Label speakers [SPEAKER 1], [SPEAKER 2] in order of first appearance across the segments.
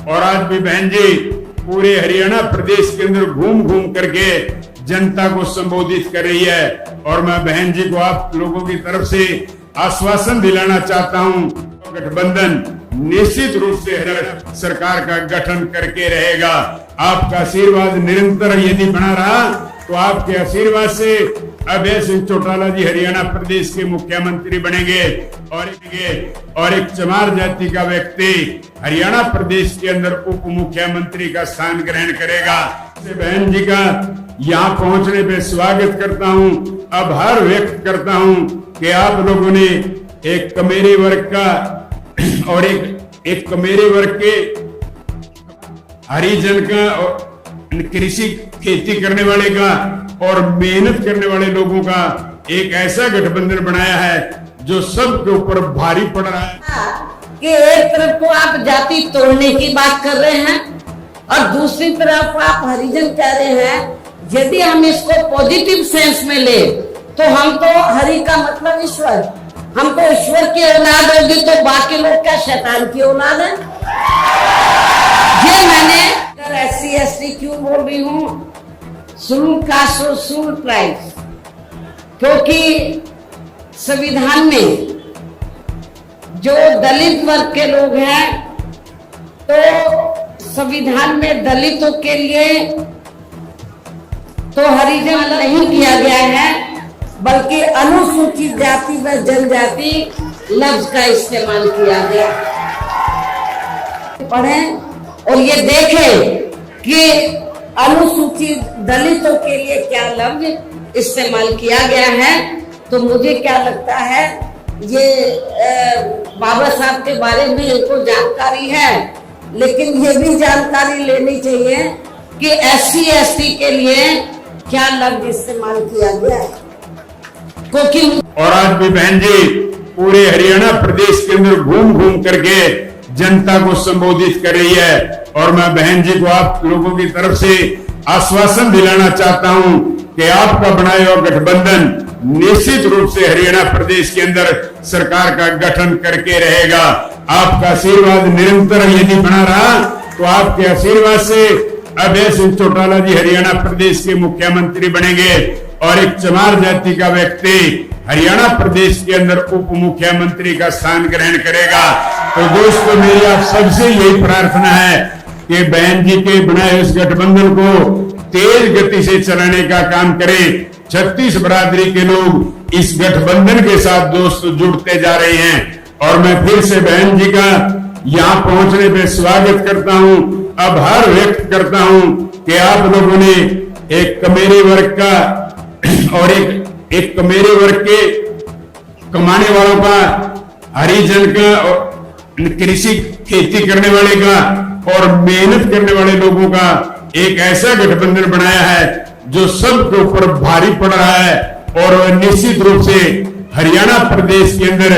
[SPEAKER 1] और आज भी बहन जी पूरे हरियाणा प्रदेश के अंदर घूम घूम करके जनता को संबोधित कर रही है। और मैं बहन जी को आप लोगों की तरफ से आश्वासन दिलाना चाहता हूं, गठबंधन निश्चित रूप से हरियाणा सरकार का गठन करके रहेगा। आपका आशीर्वाद निरंतर यदि बना रहा तो आपके आशीर्वाद से अभय सिंह चौटाला जी हरियाणा प्रदेश के मुख्यमंत्री बनेंगे और एक चमार जाति का व्यक्ति हरियाणा प्रदेश के अंदर उप मुख्यमंत्री का स्थान ग्रहण करेगा। बहन जी का यहाँ पहुंचने पे स्वागत करता हूँ, आभार व्यक्त करता हूँ कि आप लोगों ने एक कमेरे वर्ग का और एक कमेरे वर्ग के हरिजन का और कृषि खेती करने वाले का और मेहनत करने वाले लोगों का एक ऐसा गठबंधन बनाया है जो सबके ऊपर भारी पड़ रहा है।
[SPEAKER 2] कि एक तरफ को आप जाति तोड़ने की बात कर रहे हैं और दूसरी तरफ आप हरिजन कह रहे हैं। यदि हम इसको पॉजिटिव सेंस में ले तो हम तो हरि का मतलब ईश्वर, हम तो ईश्वर की औलाद होगी तो बाकी लोग क्या शैतान की औलाद है। ये मैंने SC/ST क्यों बोल रही हूँ, शेड्यूल कास्ट और शेड्यूल ट्राइब्स, क्योंकि संविधान में जो दलित वर्ग के लोग हैं तो संविधान में दलितों के लिए तो हरिजन नहीं किया गया है, बल्कि अनुसूचित जाति व जनजाति लफ्ज का इस्तेमाल किया गया। पढ़ें और ये देखें कि अनुसूचित दलितों के लिए क्या लफ्ज इस्तेमाल किया गया है। तो मुझे क्या लगता है ये बाबा साहब के बारे में इनको जानकारी है, लेकिन ये भी जानकारी लेनी चाहिए कि SC/ST के लिए क्या लफ्ज इस्तेमाल किया गया है, क्योंकि
[SPEAKER 1] और आज भी बहन जी पूरे हरियाणा प्रदेश के अंदर घूम घूम करके जनता को संबोधित कर रही है। और मैं बहन जी को आप लोगों की तरफ से आश्वासन दिलाना चाहता हूं कि आपका बनाया हुआ गठबंधन निश्चित रूप से हरियाणा प्रदेश के अंदर सरकार का गठन करके रहेगा। आपका आशीर्वाद निरंतर यदि बना रहा तो आपके आशीर्वाद से अभय सिंह चौटाला जी हरियाणा प्रदेश के मुख्यमंत्री बनेंगे और एक चमार जाति का व्यक्ति हरियाणा प्रदेश के अंदर उप मुख्यमंत्री का स्थान ग्रहण करेगा। तो दोस्तों मेरी आप सबसे यही प्रार्थना है कि बहन जी के बनाए इस गठबंधन को तेज गति से चलाने का काम करें। 36 बरादरी के लोग इस गठबंधन के साथ दोस्त जुड़ते जा रहे हैं और मैं फिर से बहन जी का यहाँ पहुंचने पे स्वागत करता हूँ, आभार व्यक्त करता हूँ कि आप लोगों ने एक कमेरे वर्ग का और एक कमेरे वर्ग के कमाने वालों का हरिजन का और कृषि खेती करने वाले का और मेहनत करने वाले लोगों का एक ऐसा गठबंधन बनाया है जो सबके ऊपर भारी पड़ रहा है और निश्चित रूप से हरियाणा प्रदेश के अंदर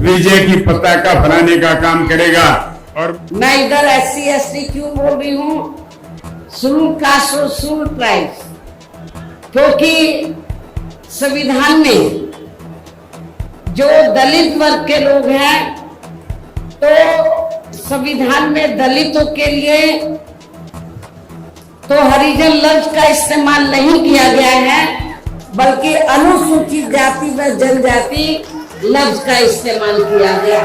[SPEAKER 1] विजय की पताका फहराने का काम करेगा। और
[SPEAKER 2] मैं इधर SC/ST क्यों बोल रही हूँ, शेड्यूल कास्ट और शेड्यूल ट्राइब्स, क्योंकि संविधान में जो दलित वर्ग के लोग हैं तो संविधान में दलितों के लिए तो हरिजन लफ्ज का इस्तेमाल नहीं किया गया है, बल्कि अनुसूचित जाति व जनजाति लफ्ज का इस्तेमाल किया गया।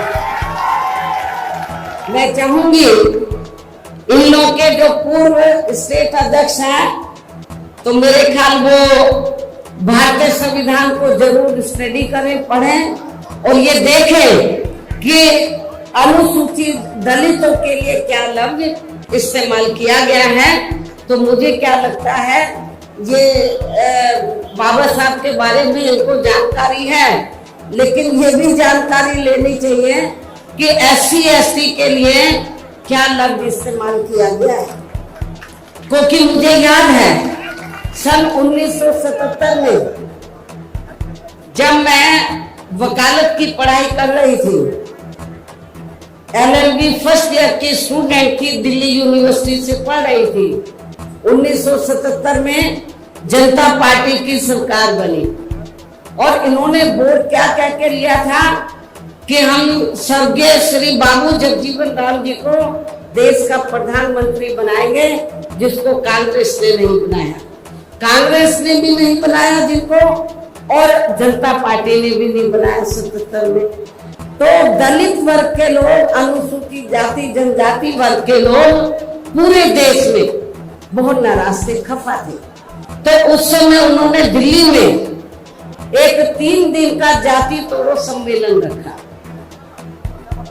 [SPEAKER 2] मैं चाहूंगी इन लोगों के जो पूर्व स्टेट अध्यक्ष हैं तो मेरे ख्याल वो भारतीय संविधान को जरूर स्टडी करें, पढ़ें और ये देखें कि अनुसूचित दलितों के लिए क्या लफ्ज इस्तेमाल किया गया है। तो मुझे क्या लगता है ये बाबा साहब के बारे में इनको जानकारी है, लेकिन ये भी जानकारी लेनी चाहिए कि SC/ST के लिए क्या लफ्ज इस्तेमाल किया गया है, क्योंकि मुझे याद है सन 1977 में जब मैं वकालत की पढ़ाई कर रही थी, LLB फर्स्ट ईयर की स्टूडेंट थी, दिल्ली यूनिवर्सिटी से पढ़ रही थी। 1977 में जनता पार्टी की सरकार बनी और इन्होंने वोट क्या कह के लिया था कि हम स्वर्गीय श्री बाबू जगजीवन राम जी को देश का प्रधानमंत्री बनाएंगे जिसको कांग्रेस ने नहीं बनाया। कांग्रेस ने भी नहीं बनाया जिनको, और जनता पार्टी ने भी नहीं बनाया 77 में। तो दलित वर्ग के लोग, अनुसूचित जाति जनजाति वर्ग के लोग पूरे देश में बहुत नाराज थे, खफा थे। तो उस समय उन्होंने दिल्ली में एक 3 दिन का जाति तोड़ो सम्मेलन रखा,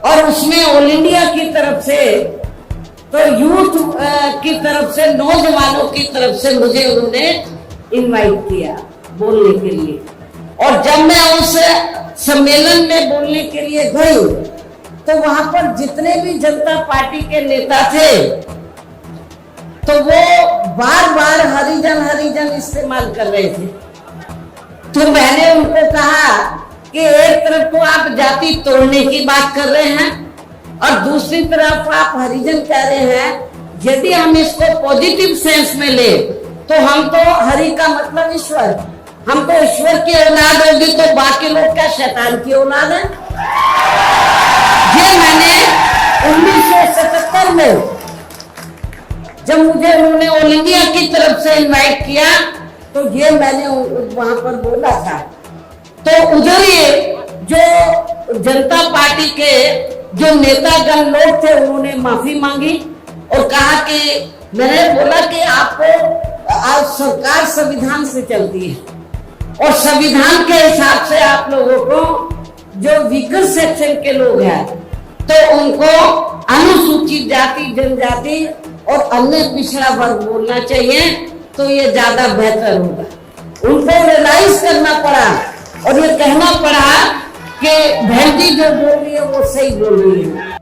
[SPEAKER 2] और उसमें ऑल इंडिया की तरफ से, तो यूथ की तरफ से, नौजवानों की तरफ से मुझे उन्होंने इनवाइट किया बोलने के लिए। और जब मैं उस सम्मेलन में बोलने के लिए गई तो वहां पर जितने भी जनता पार्टी के नेता थे तो वो बार बार हरिजन हरिजन इस्तेमाल कर रहे थे। तो मैंने उनको कहा कि एक तरफ तो आप जाति तोड़ने की बात कर रहे हैं और दूसरी तरफ आप हरिजन कह रहे हैं। यदि हम इसको पॉजिटिव सेंस में ले तो हम तो हरि का मतलब ईश्वर, हम तो ईश्वर की औलाद होगी, तो बाकी लोग क्या शैतान की औलाद है? ये मैंने 1977 में जब मुझे उन्होंने ऑल इंडिया की तरफ से इनवाइट किया तो ये मैंने वहां पर बोला था। तो उधर ही जो जनता पार्टी के जो नेतागण लोग थे उन्होंने माफी मांगी और कहा कि, मैंने बोला कि आपको आज सरकार संविधान से चलती है और संविधान के हिसाब से आप लोगों को जो वीकर सेक्शन के लोग हैं तो उनको अनुसूचित जाति जनजाति और अन्य पिछड़ा वर्ग बोलना चाहिए, तो ये ज्यादा बेहतर होगा। उनको रियलाइज करना पड़ा और ये कहना पड़ा कि बहन जी जो बोल रही है वो सही बोल रही है।